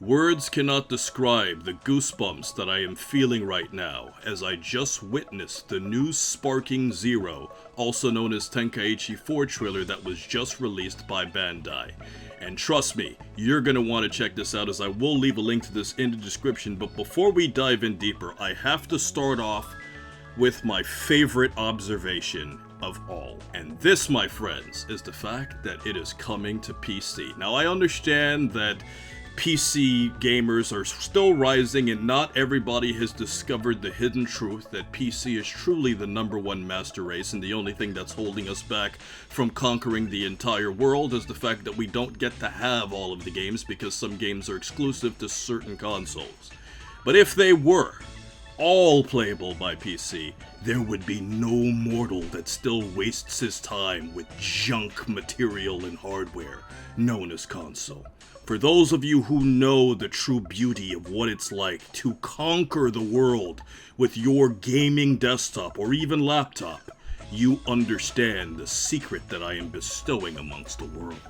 Words cannot describe the goosebumps that I am feeling right now as I just witnessed the new Sparking Zero, also known as Tenkaichi 4 trailer that was just released by Bandai. And trust me, you're gonna want to check this out, as I will leave a link to this in the description. But before we dive in deeper, I have to start off with my favorite observation of all. And this, my friends, is the fact that it is coming to PC. Now, I understand that PC gamers are still rising and not everybody has discovered the hidden truth that PC is truly the #1 master race, and the only thing that's holding us back from conquering the entire world is the fact that we don't get to have all of the games because some games are exclusive to certain consoles. But if they were all playable by PC, there would be no mortal that still wastes his time with junk material and hardware known as console. For those of you who know the true beauty of what it's like to conquer the world with your gaming desktop or even laptop, you understand the secret that I am bestowing amongst the world.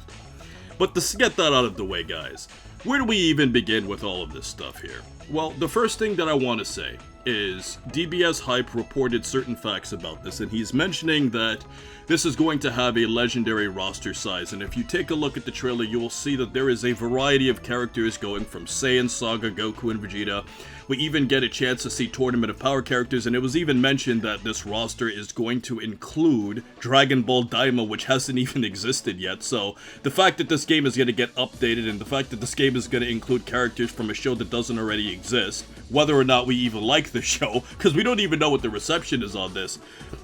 But to get that out of the way, guys, where do we even begin with all of this stuff here? Well, the first thing that I want to say is DBS Hype reported certain facts about this, and he's mentioning that this is going to have a legendary roster size, and if you take a look at the trailer, you will see that there is a variety of characters going from Saiyan, Saga, Goku, and Vegeta. We even get a chance to see Tournament of Power characters, and it was even mentioned that this roster is going to include Dragon Ball Daima, which hasn't even existed yet. So the fact that this game is going to get updated, and the fact that this game is going to include characters from a show that doesn't already exist, whether or not we even like the show, because we don't even know what the reception is on this,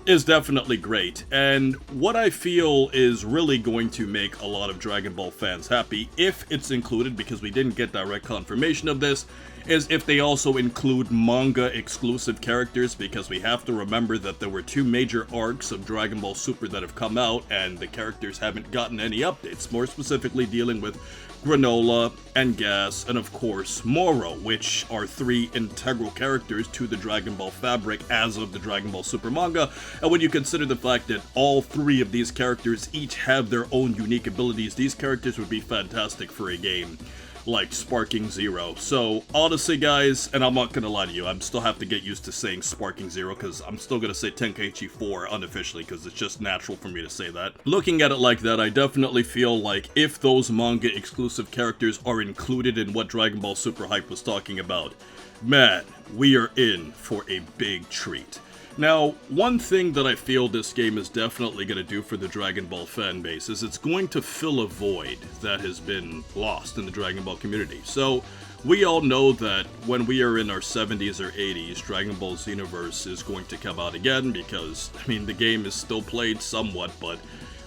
is definitely great. And what I feel is really going to make a lot of Dragon Ball fans happy, if it's included, because we didn't get direct confirmation of this, is if they also include manga exclusive characters, because we have to remember that there were 2 major arcs of Dragon Ball Super that have come out, and the characters haven't gotten any updates, more specifically dealing with Granola and Gas, and of course Moro, which are 3 integral characters to the Dragon Ball fabric as of the Dragon Ball Super manga. And when you consider the fact that all 3 of these characters each have their own unique abilities, these characters would be fantastic for a game like Sparking Zero. So honestly, guys, and I'm not gonna lie to you, I'm still have to get used to saying Sparking Zero, because I'm still gonna say Tenkaichi 4 unofficially, because it's just natural for me to say that. Looking at it like that, I definitely feel like if those manga exclusive characters are included in what Dragon Ball Super Hype was talking about, man, we are in for a big treat. Now, one thing that I feel this game is definitely going to do for the Dragon Ball fan base is it's going to fill a void that has been lost in the Dragon Ball community. So, we all know that when we are in our 70s or 80s, Dragon Ball Xenoverse is going to come out again because, I mean, the game is still played somewhat, but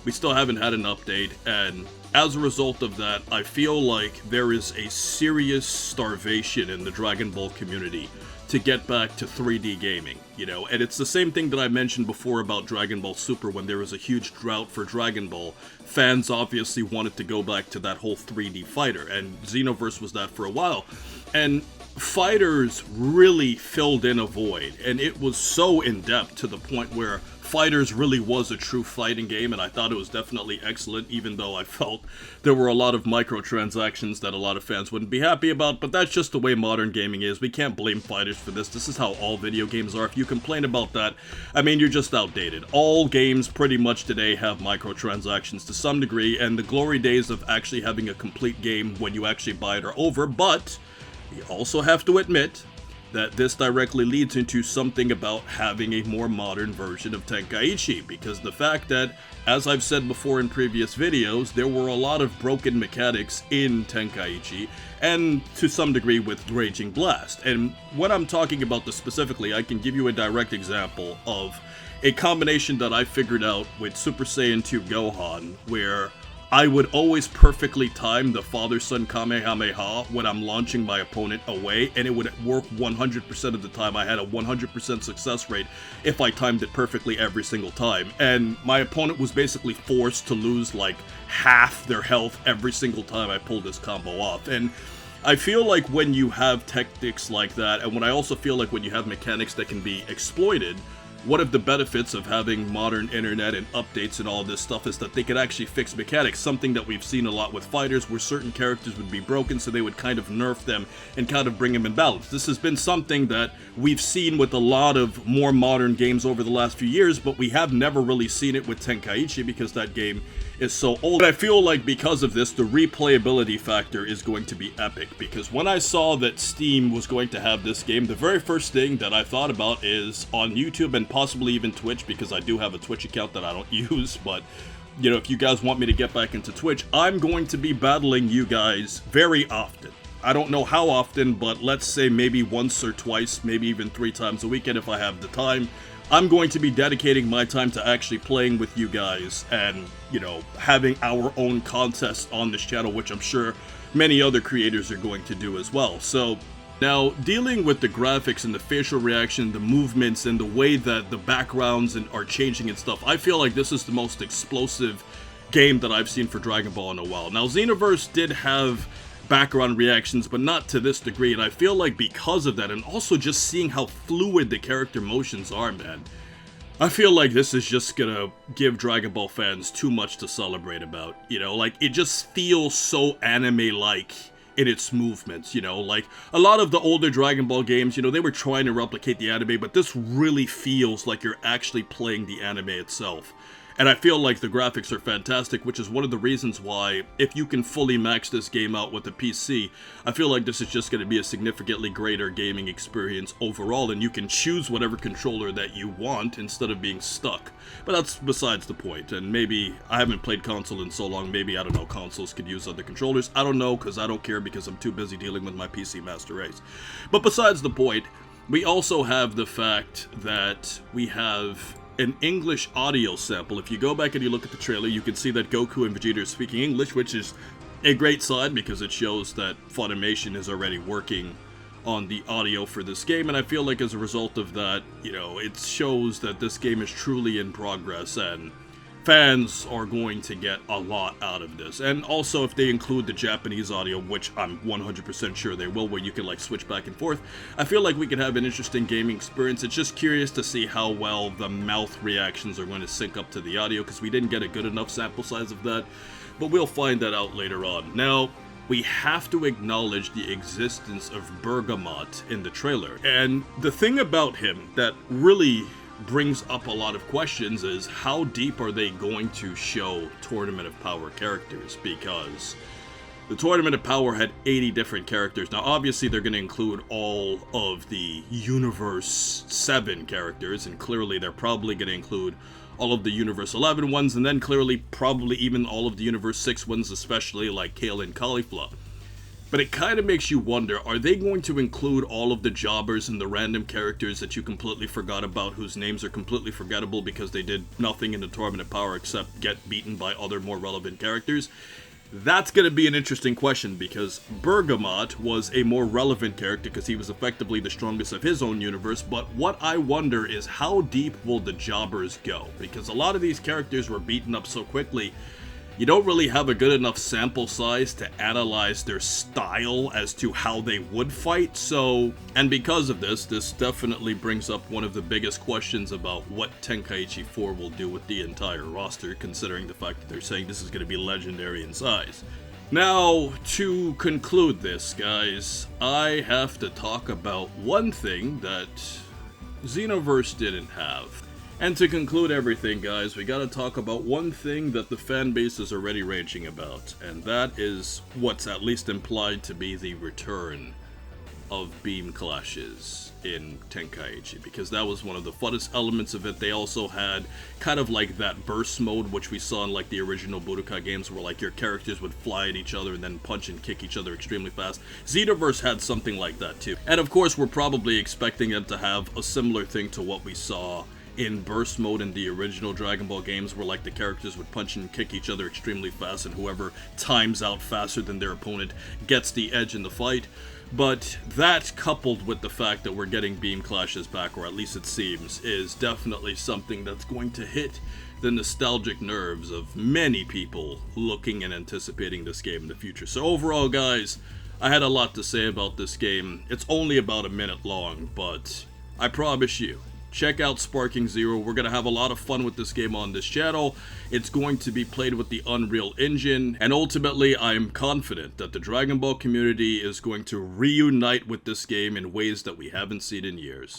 we still haven't had an update, and as a result of that, I feel like there is a serious starvation in the Dragon Ball community to get back to 3D gaming, you know, and it's the same thing that I mentioned before about Dragon Ball Super. When there was a huge drought for Dragon Ball, fans obviously wanted to go back to that whole 3D fighter, and Xenoverse was that for a while, and Fighterz really filled in a void, and it was so in-depth to the point where Fighterz really was a true fighting game, and I thought it was definitely excellent, even though I felt there were a lot of microtransactions that a lot of fans wouldn't be happy about, but that's just the way modern gaming is. We can't blame Fighterz for this. This is how all video games are. If you complain about that, I mean, you're just outdated. All games pretty much today have microtransactions to some degree, and the glory days of actually having a complete game when you actually buy it are over, but we also have to admit that this directly leads into something about having a more modern version of Tenkaichi, because the fact that, as I've said before in previous videos, there were a lot of broken mechanics in Tenkaichi, and to some degree with Raging Blast. And when I'm talking about this specifically, I can give you a direct example of a combination that I figured out with Super Saiyan 2 Gohan, where I would always perfectly time the Father-Son Kamehameha when I'm launching my opponent away, and it would work 100% of the time. I had a 100% success rate if I timed it perfectly every single time, and my opponent was basically forced to lose like half their health every single time I pulled this combo off. And I feel like when you have tactics like that, and when I also feel like when you have mechanics that can be exploited, one of the benefits of having modern internet and updates and all this stuff is that they could actually fix mechanics, something that we've seen a lot with Fighterz, where certain characters would be broken, so they would kind of nerf them and kind of bring them in balance. This has been something that we've seen with a lot of more modern games over the last few years, but we have never really seen it with Tenkaichi because that game is so old. But I feel like because of this, the replayability factor is going to be epic, because when I saw that Steam was going to have this game, the very first thing that I thought about is on YouTube and possibly even Twitch, because I do have a Twitch account that I don't use, but you know, if you guys want me to get back into Twitch, I'm going to be battling you guys very often. I don't know how often, but let's say maybe once or twice, maybe even 3 times a weekend if I have the time. I'm going to be dedicating my time to actually playing with you guys and, you know, having our own contest on this channel, which I'm sure many other creators are going to do as well. So, now, dealing with the graphics and the facial reaction, the movements, and the way that the backgrounds are changing and stuff, I feel like this is the most explosive game that I've seen for Dragon Ball in a while. Now, Xenoverse did have background reactions, but not to this degree, and I feel like because of that, and also just seeing how fluid the character motions are, man, I feel like this is just gonna give Dragon Ball fans too much to celebrate about, you know, like, it just feels so anime-like in its movements, you know, like, a lot of the older Dragon Ball games, you know, they were trying to replicate the anime, but this really feels like you're actually playing the anime itself. And I feel like the graphics are fantastic, which is one of the reasons why, if you can fully max this game out with a PC, I feel like this is just going to be a significantly greater gaming experience overall, and you can choose whatever controller that you want instead of being stuck. But that's besides the point, and maybe, I haven't played console in so long, maybe, I don't know, consoles could use other controllers. I don't know, because I don't care, because I'm too busy dealing with my PC Master Race. But besides the point, we also have the fact that we have an English audio sample. If you go back and you look at the trailer, you can see that Goku and Vegeta are speaking English, which is a great sign because it shows that Funimation is already working on the audio for this game, and I feel like as a result of that, you know, it shows that this game is truly in progress, and fans are going to get a lot out of this. And also, if they include the Japanese audio, which I'm 100% sure they will, where you can like switch back and forth, I feel like we could have an interesting gaming experience. It's just curious to see how well the mouth reactions are going to sync up to the audio, because we didn't get a good enough sample size of that, but we'll find that out later on. Now, we have to acknowledge the existence of Bergamot in the trailer, and the thing about him that really brings up a lot of questions is how deep are they going to show Tournament of Power characters, because the Tournament of Power had 80 different characters. Now obviously they're going to include all of the Universe 7 characters, and clearly they're probably going to include all of the Universe 11 ones, and then clearly probably even all of the Universe 6 ones, especially like Kale and Caulifla. But it kind of makes you wonder, are they going to include all of the jobbers and the random characters that you completely forgot about, whose names are completely forgettable because they did nothing in the Tournament of Power except get beaten by other more relevant characters? That's going to be an interesting question, because Bergamot was a more relevant character because he was effectively the strongest of his own universe, but what I wonder is how deep will the jobbers go? Because a lot of these characters were beaten up so quickly, you don't really have a good enough sample size to analyze their style as to how they would fight, so, and because of this definitely brings up one of the biggest questions about what Tenkaichi 4 will do with the entire roster, considering the fact that they're saying this is going to be legendary in size. Now, to conclude this, guys, I have to talk about one thing that Xenoverse didn't have. And to conclude everything, guys, we gotta talk about one thing that the fan base is already raging about, and that is what's at least implied to be the return of beam clashes in Tenkaichi, because that was one of the funnest elements of it. They also had kind of like that burst mode, which we saw in like the original Budokai games, where like your characters would fly at each other and then punch and kick each other extremely fast. Xenoverse had something like that too. And of course, we're probably expecting them to have a similar thing to what we saw in burst mode in the original Dragon Ball games, where like the characters would punch and kick each other extremely fast, and whoever times out faster than their opponent gets the edge in the fight. But that, coupled with the fact that we're getting beam clashes back, or at least it seems, is definitely something that's going to hit the nostalgic nerves of many people looking and anticipating this game in the future. So overall, guys, I had a lot to say about this game. It's only about a minute long, but I promise you, check out Sparking Zero. We're going to have a lot of fun with this game on this channel. It's going to be played with the Unreal Engine, and ultimately I am confident that the Dragon Ball community is going to reunite with this game in ways that we haven't seen in years.